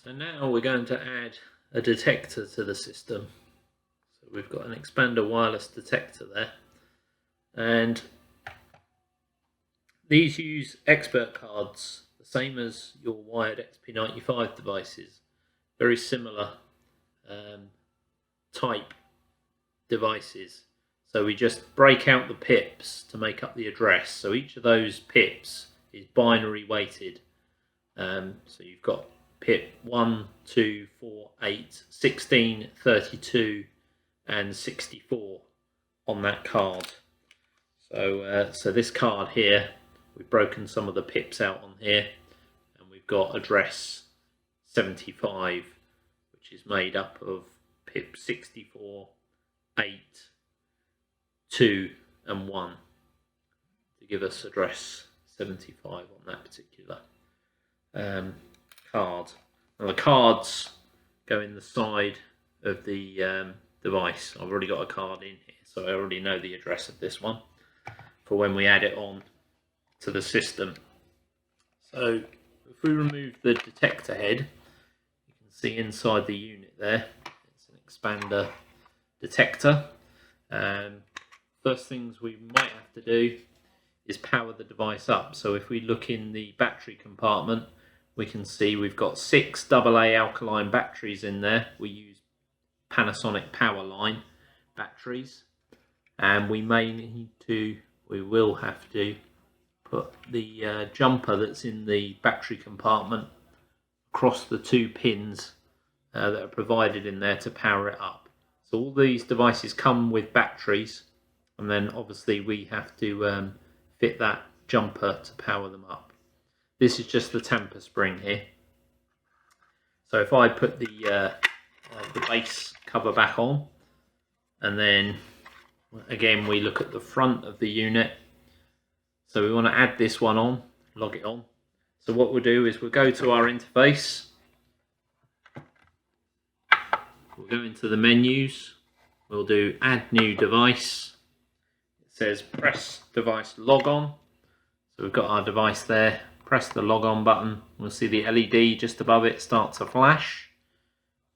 So now we're going to add a detector to the system. So we've got an XPander wireless detector there, and these use expert cards, the same as your wired XP95 devices. Very similar type devices. So we just break out the pips to make up the address. So each of those pips is binary weighted. So you've got pip 1, 2, 4, 8, 16, 32 and 64 on that card. So this card here, we've broken some of the pips out on here, and we've got address 75, which is made up of pip 64, 8, 2 and 1 to give us address 75 on that particular card. Now the cards go in the side of the device. I've already got a card in here, so I already know the address of this one for when we add it on to the system. So if we remove the detector head, you can see inside the unit there, it's an XPander detector. First things we might have to do is power the device up. So if we look in the battery compartment, we can see we've got 6 AA alkaline batteries in there. We use Panasonic Powerline batteries, and we will have to put the jumper that's in the battery compartment across the 2 pins that are provided in there to power it up. So all these devices come with batteries, and then obviously we have to fit that jumper to power them up. This is just the tamper spring here. So if I put the base cover back on, and then again we look at the front of the unit. So we want to add this one on, log it on. So what we'll do is we'll go to our interface. We'll go into the menus. We'll do add new device. It says press device log on. So we've got our device there. Press the log on button. We'll see the LED just above it start to flash.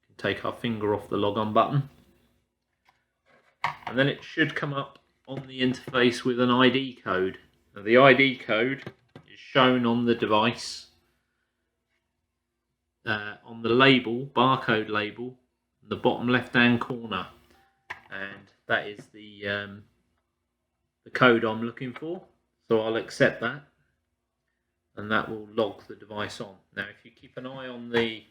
We can take our finger off the log on button, and then it should come up on the interface with an ID code. Now the ID code is shown on the device on the label, barcode label, in the bottom left hand corner, and that is the code I'm looking for. So I'll accept that, and that will log the device on. Now if you keep an eye on the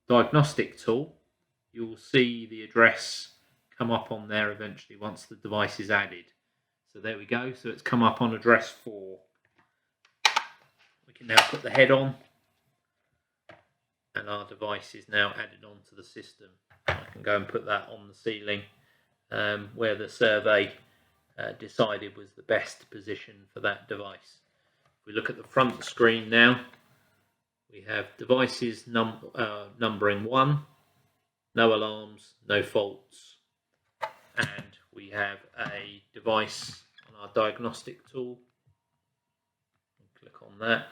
diagnostic tool, you'll see the address come up on there eventually once the device is added. So there we go, so it's come up on address 4. We can now put the head on, and our device is now added onto the system. I can go and put that on the ceiling where the survey decided was the best position for that device. If we look at the front screen now, we have devices numbering 1, no alarms, no faults, and we have a device on our diagnostic tool. Click on that.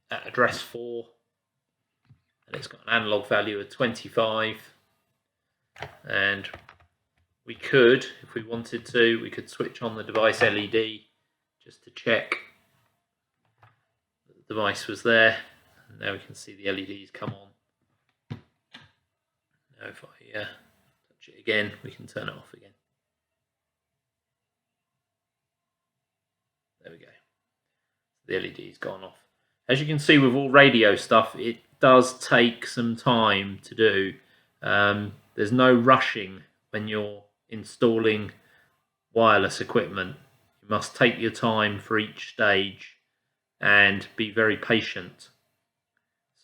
At address 4, and it's got an analog value of 25, and we could, if we wanted to, we could switch on the device LED just to check that the device was there, and now we can see the LEDs come on. Now if I touch it again, we can turn it off again. There we go. The LED's gone off. As you can see with all radio stuff, it does take some time to do. There's no rushing when you're installing wireless equipment. You must take your time for each stage and be very patient.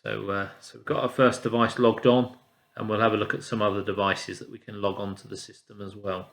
So we've got our first device logged on, and we'll have a look at some other devices that we can log on to the system as well.